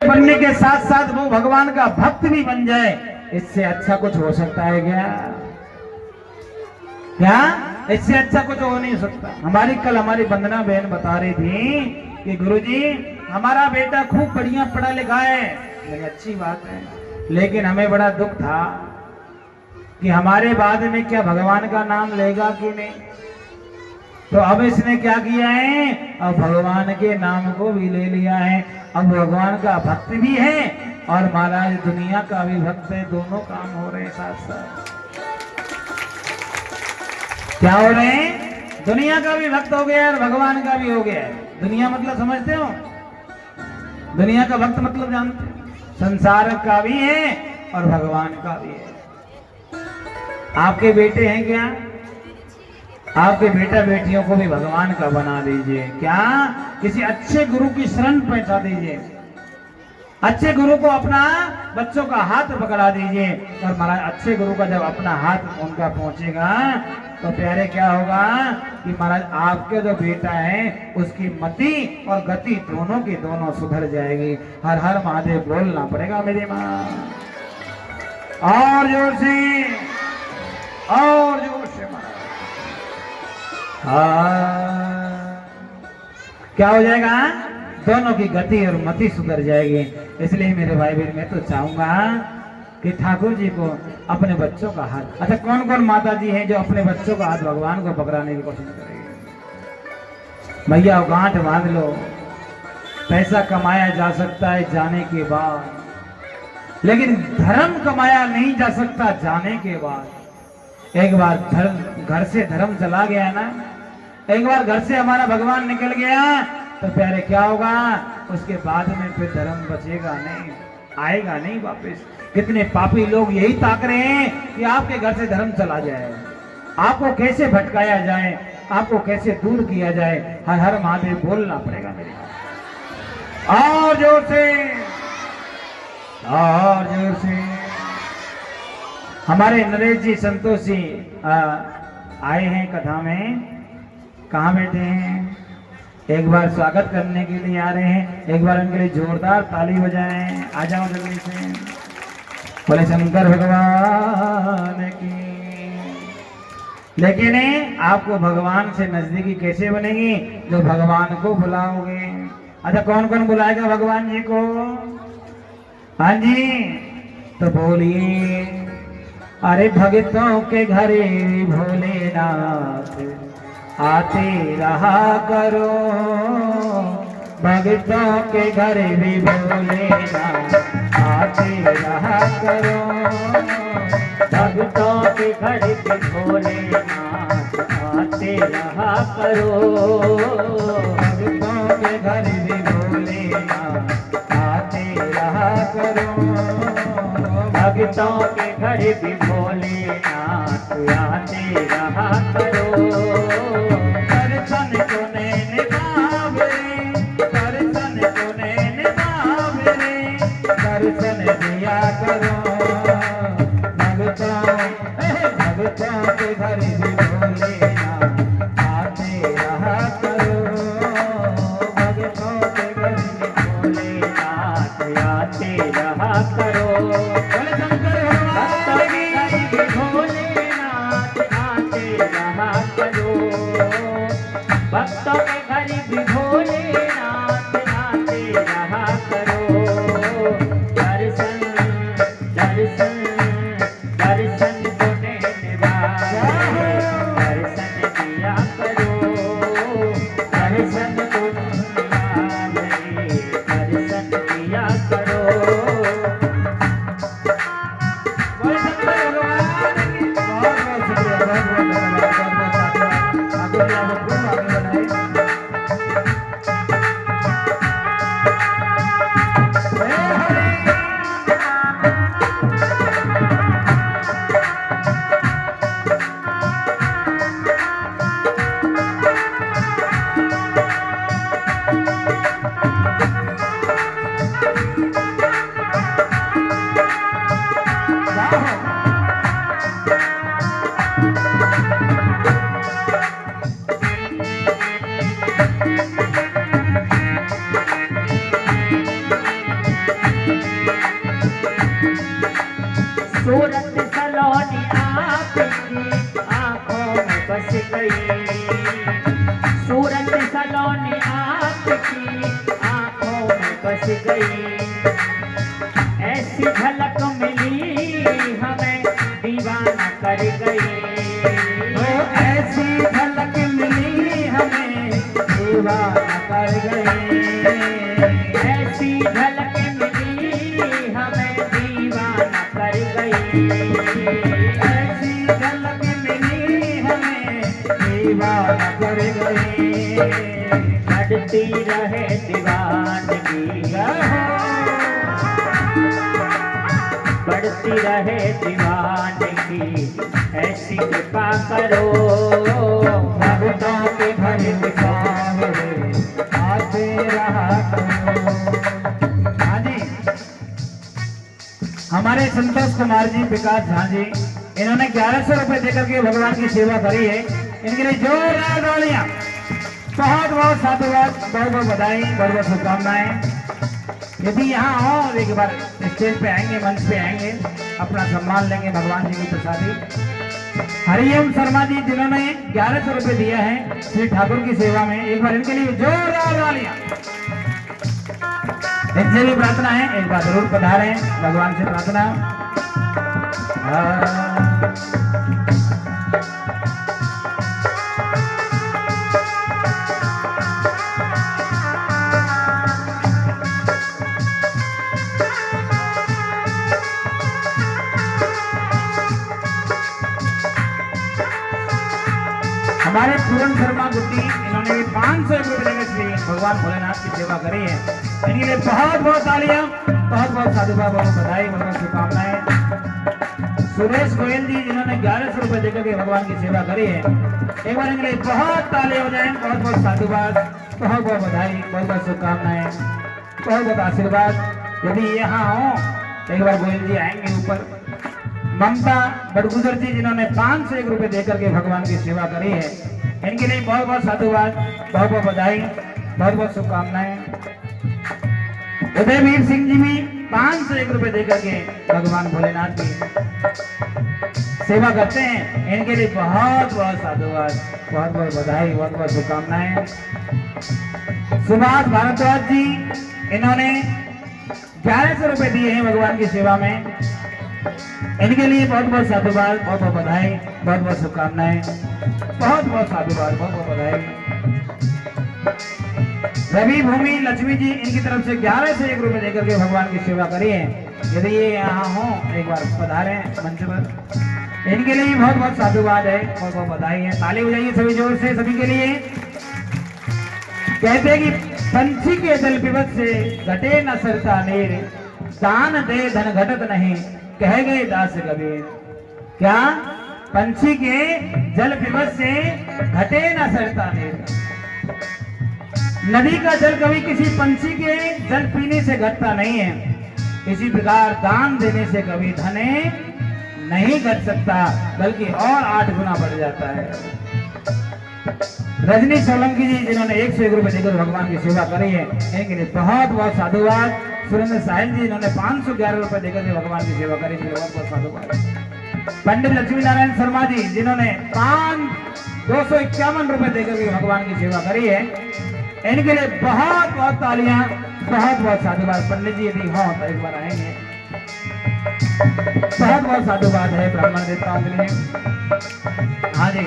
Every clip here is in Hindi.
बनने के साथ साथ वो भगवान का भक्त भी बन जाए, इससे अच्छा कुछ हो सकता है क्या? क्या इससे अच्छा कुछ हो नहीं सकता। कल हमारी वंदना बहन बता रही थी कि गुरुजी हमारा बेटा खूब बढ़िया पढ़ा लिखा है, लेकिन अच्छी बात है, लेकिन हमें बड़ा दुख था कि हमारे बाद में क्या भगवान का नाम लेगा कि नहीं। तो अब इसने क्या किया है, अब भगवान के नाम को भी ले लिया है, अब भगवान का भक्त भी है और महाराज दुनिया का भी भक्त है। दोनों काम हो रहे हैं साथ साथ। क्या हो रहे हैं? दुनिया का भी भक्त हो गया और भगवान का भी हो गया है। दुनिया मतलब समझते हो? दुनिया का भक्त मतलब जानते हो? संसार का भी है और भगवान का भी है। आपके बेटे हैं क्या? आपके बेटा बेटियों को भी भगवान का बना दीजिए। क्या? किसी अच्छे गुरु की शरण पहुंचा दीजिए। अच्छे गुरु को अपना बच्चों का हाथ पकड़ा दीजिए, और महाराज अच्छे गुरु का जब अपना हाथ उनका पहुंचेगा तो प्यारे क्या होगा कि महाराज आपके जो बेटा है उसकी मति और गति दोनों की दोनों सुधर जाएगी। हर हर महादेव बोलना पड़ेगा मेरी माँ, और जोर से, और जोर से महाराज। क्या हो जाएगा? दोनों की गति और मति सुधर जाएगी। इसलिए मेरे भाई बहन मैं तो चाहूंगा कि ठाकुर जी को अपने बच्चों का हाथ, अच्छा कौन कौन माता जी हैं जो अपने बच्चों का हाथ भगवान को पकड़ाने की कोशिश करेगी? भैया गांठ बांध लो। पैसा कमाया जा सकता है जाने के बाद, लेकिन धर्म कमाया नहीं जा सकता जाने के बाद। एक बार धर्म घर से धर्म चला गया ना, एक बार घर से हमारा भगवान निकल गया तो प्यारे क्या होगा, उसके बाद में फिर धर्म बचेगा नहीं, आएगा नहीं वापस। कितने पापी लोग यही ताक रहे हैं कि आपके घर से धर्म चला जाए, आपको कैसे भटकाया जाए, आपको कैसे दूर किया जाए। हर हर महादेव बोलना पड़ेगा मेरे, और जोर से, और जोर से। हमारे नरेश जी संतोष जी आए हैं कथा में, कहाँ बैठे हैं? एक बार स्वागत करने के लिए आ रहे हैं, एक बार उनके लिए जोरदार ताली बजाएं। आ जाओ जल्दी से। बोले शंकर भगवान की। लेकिन आपको भगवान से नजदीकी कैसे बनेगी? जो भगवान को बुलाओगे। अच्छा कौन कौन बुलाएगा भगवान जी को? हाँ जी, तो बोलिए, अरे भक्तों के घरे भोलेनाथ आते रहा करो, भक्तों के घर भी भोलेनाथ आते रहा करो, भक्तों के घर भी भोलेनाथ आते रहा करो, भक्तों के घर भी भोलेनाथ आते रहा करो, भक्तों के घर भी भोलेनाथ आते रहा करो। दर्शन को नैन बाबरे, दर्शन को नैन बाबरे, दर्शन दिया करो। भक्तों के घर भी भोलेनाथ आते रहा करो, भक्तों के घर भी भोलेनाथ आते रहा करो, बोले शंकर भक्तों भगवान के घर की। भी भोलेनाथ आते रहा करो, भक्तों के घर भी भोलेनाथ आते रहा करो। दर्शन दर्शन दर्शन को देने वाले दर्शन दिया करो, दर्शन को देने वाले दर्शन दिया करो। बोले शंकर भगवान की। बहुत बहुत शुक्रिया, बहुत बहुत धन्यवाद, बहुत बहुत साधुवाद। ठाकुर जी आपको खूब आगे बढ़ाए। सूरत सलोनी आपकी आंखों में बस गई, सूरत सलोनी आपकी आंखों में बस गई। ऐसी झलक मिली हमें दीवाना कर गई, ऐसी झलक मिली हमें दीवाना कर गई, ऐसी झलक मिली हमें दीवाना कर गई, ऐसी झलक मिली हमें दीवाना कर गई। बढ़ती रहे दीवानगी, बढ़ती रहे दीवानगी, ऐसी कृपा करो भक्तों के घर में आते रहा करो। हाँ जी, हमारे संतोष कुमार जी, विकास झा जी, इन्होंने 1100 रुपए देकर के भगवान की सेवा करी है। इनके लिए जोरदार तालियां। बहुत बहुत साधुवाद, बहुत बहुत बधाई, बहुत बहुत शुभकामनाएं। यदि यहाँ हो एक बार स्टेज पे आएंगे, मंच पे आएंगे, अपना सम्मान लेंगे भगवान जी की प्रसादी। हरिओम शर्मा जी, जिन्होंने 1100 रुपए दिया है श्री ठाकुर की सेवा में, एक बार इनके लिए जोरदार तालियां। इनसे भी प्रार्थना है, एक बार जरूर पधारें, भगवान से प्रार्थना। हमारे पूरन शर्मा गुड्डी, इन्होंने भी 500 रुपए देकर श्री भगवान भोलेनाथ की सेवा करी है। इनके लिए बहुत बहुत तालियां, बहुत बहुत साधुवाद, बहुत बधाई, बहुत बहुत शुभकामनाएं। सुरेश गोयल जी, जिन्होंने 1100 रुपए देकर के भगवान की सेवा करी है, एक बार इनके लिए बहुत तालियां हो जाए। बहुत बहुत साधुवाद, बहुत बहुत बधाई, बहुत बहुत शुभकामनाएं, बहुत बहुत आशीर्वाद। यदि यहाँ हो एक बार गोयल जी आएंगे ऊपर। ममता बड़गुजर जी, जिन्होंने 501 रुपए देकर के भगवान की सेवा करी है, इनके लिए बहुत बहुत साधुवाद, बहुत बहुत बधाई, बहुत बहुत शुभकामनाएं। उदयवीर सिंह जी भी 501 रुपए देकर के भगवान भोलेनाथ की सेवा करते हैं, इनके लिए बहुत बहुत साधुवाद, बहुत बहुत बधाई, बहुत बहुत शुभकामनाएं। सुभाष भारद्वाज जी, इन्होंने 1100 रुपए दिए हैं भगवान की सेवा में, इनके लिए बहुत बहुत साधुवाद, बहुत बहुत बधाई, बहुत बहुत शुभकामनाएं, बहुत बहुत साधुवाद, बहुत बहुत बधाई। रवि भूमि लक्ष्मी जी, इनकी तरफ से 1101 रुपए देकर के भगवान की सेवा करी है। यदि ये यहाँ हो एक बार पधारें मंच पर, इनके लिए बहुत बहुत साधुवाद है, बहुत बहुत बधाई है। ताली हो जाइए सभी जोर से सभी के लिए। कहते हैं कि पंछी के जल पिबत से घटे न सरता नीर, दान दे धन घटत नहीं, कह गए दास कबीर। क्या? पंछी के जल पिबत से घटे न सरता नीर। नदी का जल कभी किसी पंछी के जल पीने से घटता नहीं है, इसी प्रकार दान देने से कभी धने नहीं घट सकता, बल्कि और 8 गुना बढ़ जाता है। रजनी सोलंकी जी, जिन्होंने 101 रुपए देकर भगवान की सेवा करी है, इनके लिए बहुत बहुत साधुवाद। सुरेंद्र साहिल जी, इन्होंने 511 रुपए देकर के भगवान की सेवा करी, बहुत बहुत साधुवाद। पंडित लक्ष्मी नारायण शर्मा जी, जिन्होंने 251 रुपए देकर के भगवान की सेवा करी है, इनके लिए बहुत बहुत तालियां, बहुत बहुत साधुवाद। पंडित जी यदि हो तो एक बार आएंगे। बहुत बहुत साधुवाद है ब्राह्मण देवताओं के लिए। हाँ जी,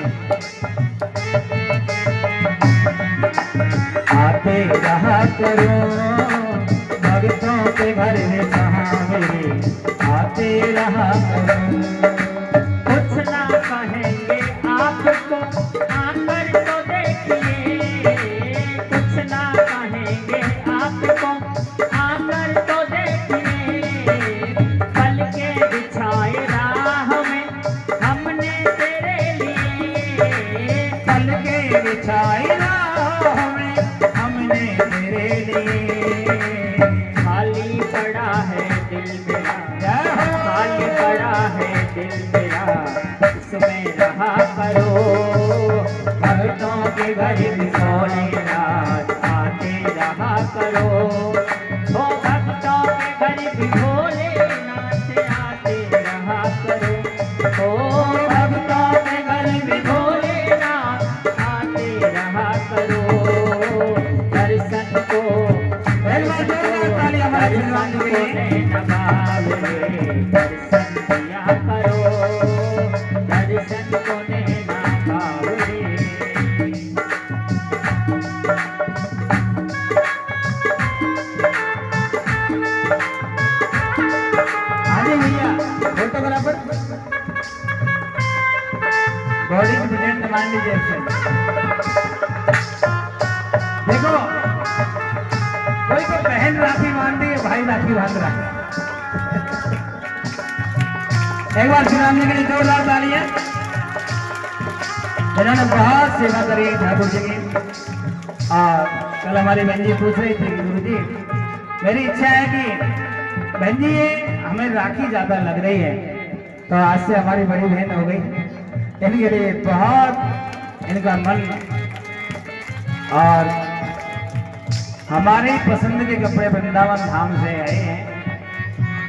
आते रहा करो भक्तों के घर में सहारे, आते रहा करो। कुछ ना कहेंगे आपको आकर तो देखिए, कुछ ना कहेंगे आपको आकर तो देखिए, पल के बिछाए राह में हमने तेरे लिए, पल के बिछाए राह में हमने तेरे लिए। खाली पड़ा है दिल मेरा, खाली पड़ा है दिल मेरा, इसमें रहा करो। भक्तों के घर भी भोलेनाथ आते रहा करो, ओ भक्तों के घर भी भोलेनाथ आते रहा दर्शन को के लिए नैन बावले दर्शन दिया करो, दर्शन को नैन बावले। हाँ जी भैया फोटोग्राफर बॉडी प्रेजेंट मान लीजिए देखो कोई को बहन राखी बांध रही है, भाई राखी बांध रहा है। एक बार श्री राम जी के लिए जोरदार तालियां। इन्होंने बहुत सेवा करी है ठाकुर जी की। और कल हमारी बहन जी पूछ रही थी कि गुरु जी मेरी इच्छा है कि बहन जी ये हमें राखी ज्यादा लग रही है, तो आज से हमारी बड़ी बहन हो गई। इनके लिए बहुत इनका मन और हमारे पसंद के कपड़े वृंदावन धाम से आए हैं,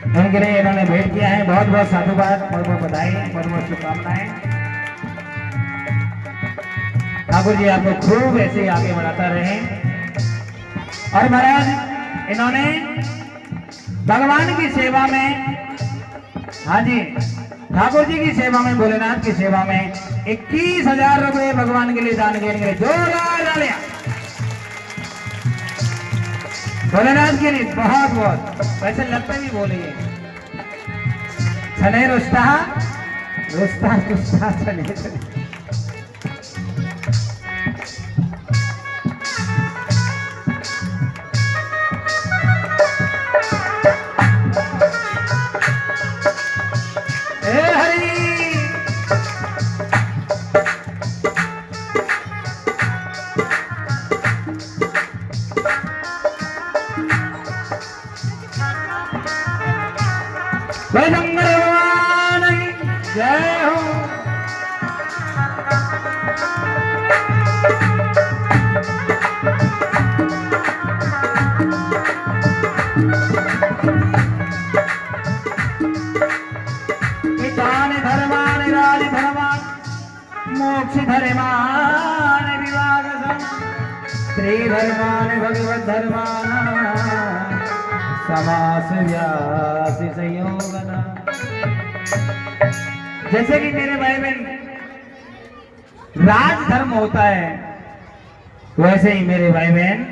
उनके लिए इन्होंने भेंट किया है। बहुत बहुत साधुवाद, बहुत बहुत बधाई, बहुत बहुत शुभकामनाएं। ठाकुर जी आपको खूब ऐसे ही आगे बढ़ाता रहे। और महाराज इन्होंने भगवान की सेवा में, हाँ जी ठाकुर जी की सेवा में, भोलेनाथ की सेवा में 21,000 रुपए भगवान के लिए दान किए। जोरदार तालियां भोलेनाथ के लिए बहुत बहुत। वैसे लगता भी बोलिए छने रुस्ता रुस्ता रुस्ता छने छने। भगवान जय हो। दान धर्मान राज धर्मान मोक्ष धर्मान विवाह स्त्री धर्मान भगवत धर्मान समास व्यास संयोगना। जैसे कि मेरे भाई बहन राज धर्म होता है, वैसे ही मेरे भाई बहन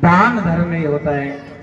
दान धर्म ही होता है।